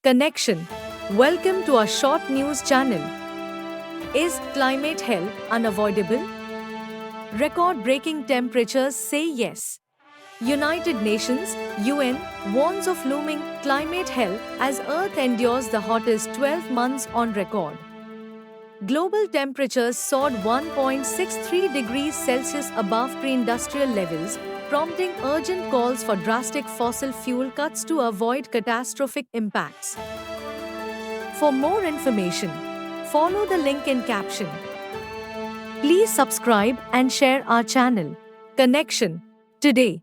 Connection. Welcome to our short news channel. Is climate hell unavoidable? Record breaking temperatures say yes. United Nations (UN) warns of looming climate hell as Earth endures the hottest 12 months on record. Global temperatures soared 1.63 degrees Celsius above pre-industrial levels, prompting urgent calls for drastic fossil fuel cuts to avoid catastrophic impacts. For more information, follow the link in caption. Please subscribe and share our channel. Connection. Today,